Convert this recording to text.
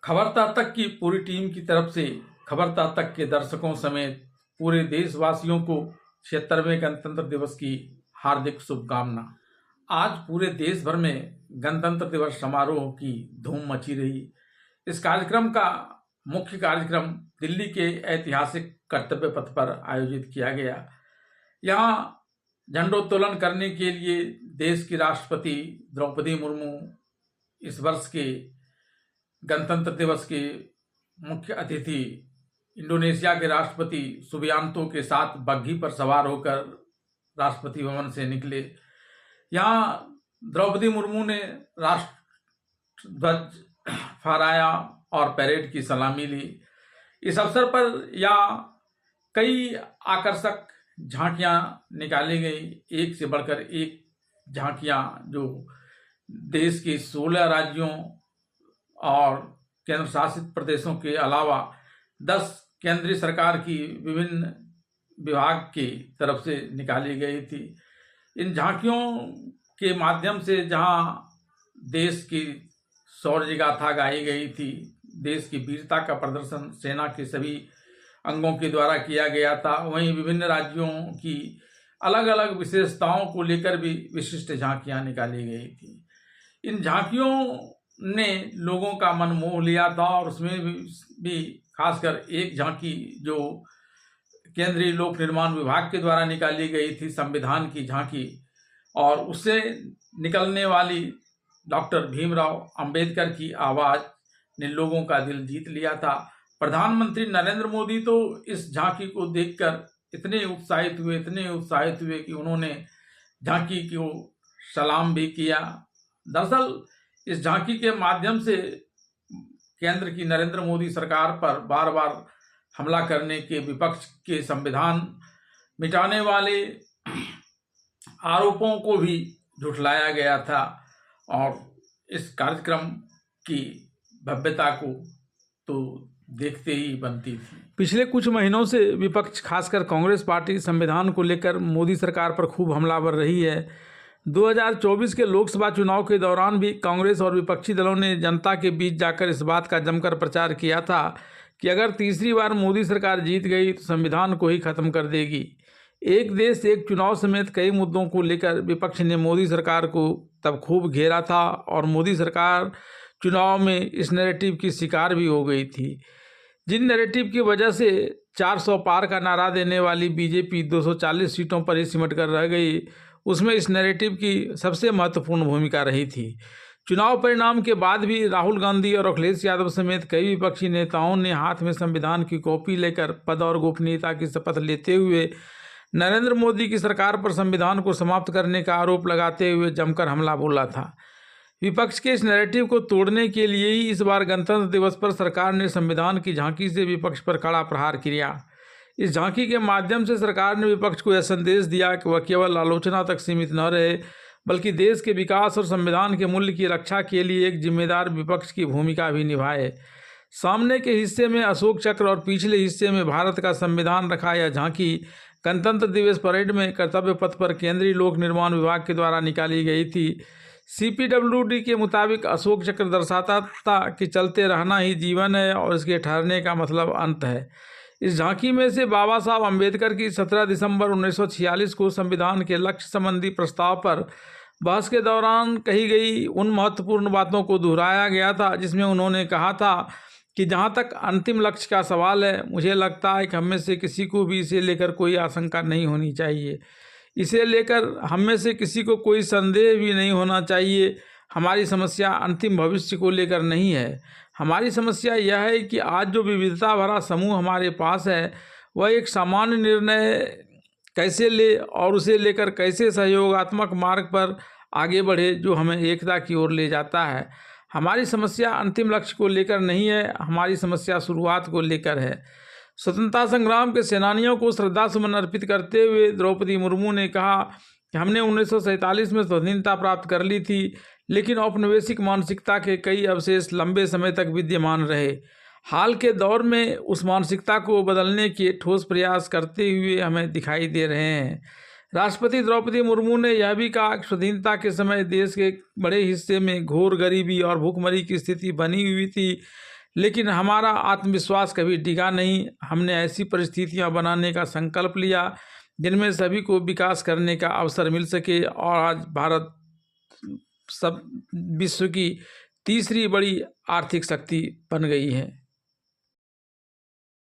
खबरता तक की पूरी टीम की तरफ से खबरता तक के दर्शकों समेत पूरे देशवासियों को 76वें गणतंत्र दिवस की हार्दिक शुभकामना। आज पूरे देश भर में गणतंत्र दिवस समारोह की धूम मची रही। इस कार्यक्रम का मुख्य कार्यक्रम दिल्ली के ऐतिहासिक कर्तव्य पथ पर आयोजित किया गया। यहाँ झंडोत्तोलन करने के लिए देश की राष्ट्रपति द्रौपदी मुर्मू इस वर्ष के गणतंत्र दिवस के मुख्य अतिथि इंडोनेशिया के राष्ट्रपति सुबियांतो के साथ बग्घी पर सवार होकर राष्ट्रपति भवन से निकले। यहाँ द्रौपदी मुर्मू ने राष्ट्र ध्वज फहराया और परेड की सलामी ली। इस अवसर पर यहाँ कई आकर्षक झांकियां निकाली गई, एक से बढ़कर एक झांकियां जो देश के 16 राज्यों और केंद्र शासित प्रदेशों के अलावा 10 केंद्रीय सरकार की विभिन्न विभाग की तरफ से निकाली गई थी। इन झांकियों के माध्यम से जहां देश की शौर्य गाथा गाई गई थी, देश की वीरता का प्रदर्शन सेना के सभी अंगों के द्वारा किया गया था, वहीं विभिन्न राज्यों की अलग अलग विशेषताओं को लेकर भी विशिष्ट झांकियां निकाली गई थी। इन झांकियों ने लोगों का मन मोह लिया था और उसमें भी खासकर एक झांकी जो केंद्रीय लोक निर्माण विभाग के द्वारा निकाली गई थी, संविधान की झांकी, और उससे निकलने वाली डॉक्टर भीमराव अंबेडकर की आवाज ने लोगों का दिल जीत लिया था। प्रधानमंत्री नरेंद्र मोदी तो इस झांकी को देखकर इतने उत्साहित हुए कि उन्होंने झांकी को सलाम भी किया। दरअसल इस झांकी के माध्यम से केंद्र की नरेंद्र मोदी सरकार पर बार बार हमला करने के विपक्ष के संविधान मिटाने वाले आरोपों को भी झुठलाया गया था और इस कार्यक्रम की भव्यता को तो देखते ही बनती थी। पिछले कुछ महीनों से विपक्ष खासकर कांग्रेस पार्टी संविधान को लेकर मोदी सरकार पर खूब हमलावर रही है। 2024 के लोकसभा चुनाव के दौरान भी कांग्रेस और विपक्षी दलों ने जनता के बीच जाकर इस बात का जमकर प्रचार किया था कि अगर तीसरी बार मोदी सरकार जीत गई तो संविधान को ही खत्म कर देगी। एक देश एक चुनाव समेत कई मुद्दों को लेकर विपक्ष ने मोदी सरकार को तब खूब घेरा था और मोदी सरकार चुनाव में इस नैरेटिव की शिकार भी हो गई थी। जिन नैरेटिव की वजह से 400 पार का नारा देने वाली बीजेपी 240 सीटों पर ही सिमट कर रह गई, उसमें इस नैरेटिव की सबसे महत्वपूर्ण भूमिका रही थी। चुनाव परिणाम के बाद भी राहुल गांधी और अखिलेश यादव समेत कई विपक्षी नेताओं ने हाथ में संविधान की कॉपी लेकर पद और गोपनीयता की शपथ लेते हुए नरेंद्र मोदी की सरकार पर संविधान को समाप्त करने का आरोप लगाते हुए जमकर हमला बोला था। विपक्ष के इस नैरेटिव को तोड़ने के लिए ही इस बार गणतंत्र दिवस पर सरकार ने संविधान की झांकी से विपक्ष पर कड़ा प्रहार किया। इस झांकी के माध्यम से सरकार ने विपक्ष को यह संदेश दिया कि वह केवल आलोचना तक सीमित न रहे, बल्कि देश के विकास और संविधान के मूल्य की रक्षा के लिए एक जिम्मेदार विपक्ष की भूमिका भी निभाए। सामने के हिस्से में अशोक चक्र और पिछले हिस्से में भारत का संविधान रखा यह झांकी गणतंत्र दिवस परेड में कर्तव्य पथ पर केंद्रीय लोक निर्माण विभाग के द्वारा निकाली गई थी। CPWD के मुताबिक अशोक चक्र दर्शाता था कि चलते रहना ही जीवन है और इसके ठहरने का मतलब अंत है। इस झांकी में से बाबा साहब अम्बेडकर की 17 दिसंबर 1946 को संविधान के लक्ष्य संबंधी प्रस्ताव पर बहस के दौरान कही गई उन महत्वपूर्ण बातों को दोहराया गया था, जिसमें उन्होंने कहा था कि जहां तक अंतिम लक्ष्य का सवाल है, मुझे लगता है कि हम में से किसी को भी इसे लेकर कोई आशंका नहीं होनी चाहिए। इसे लेकर हम में से किसी को कोई संदेह भी नहीं होना चाहिए। हमारी समस्या अंतिम भविष्य को लेकर नहीं है। हमारी समस्या यह है कि आज जो विविधता भरा समूह हमारे पास है, वह एक सामान्य निर्णय कैसे ले और उसे लेकर कैसे सहयोगात्मक मार्ग पर आगे बढ़े जो हमें एकता की ओर ले जाता है। हमारी समस्या अंतिम लक्ष्य को लेकर नहीं है, हमारी समस्या शुरुआत को लेकर है। स्वतंत्रता संग्राम के सेनानियों को श्रद्धा सुमन अर्पित करते हुए द्रौपदी मुर्मू ने कहा कि हमने 1947 में स्वाधीनता प्राप्त कर ली थी, लेकिन औपनिवेशिक मानसिकता के कई अवशेष लंबे समय तक विद्यमान रहे। हाल के दौर में उस मानसिकता को बदलने के ठोस प्रयास करते हुए हमें दिखाई दे रहे हैं। राष्ट्रपति द्रौपदी मुर्मू ने यह भी कहा कि स्वाधीनता के समय देश के बड़े हिस्से में घोर गरीबी और भूखमरी की स्थिति बनी हुई थी, लेकिन हमारा आत्मविश्वास कभी डिगा नहीं। हमने ऐसी परिस्थितियां बनाने का संकल्प लिया जिनमें सभी को विकास करने का अवसर मिल सके, और आज भारत सब विश्व की तीसरी बड़ी आर्थिक शक्ति बन गई है।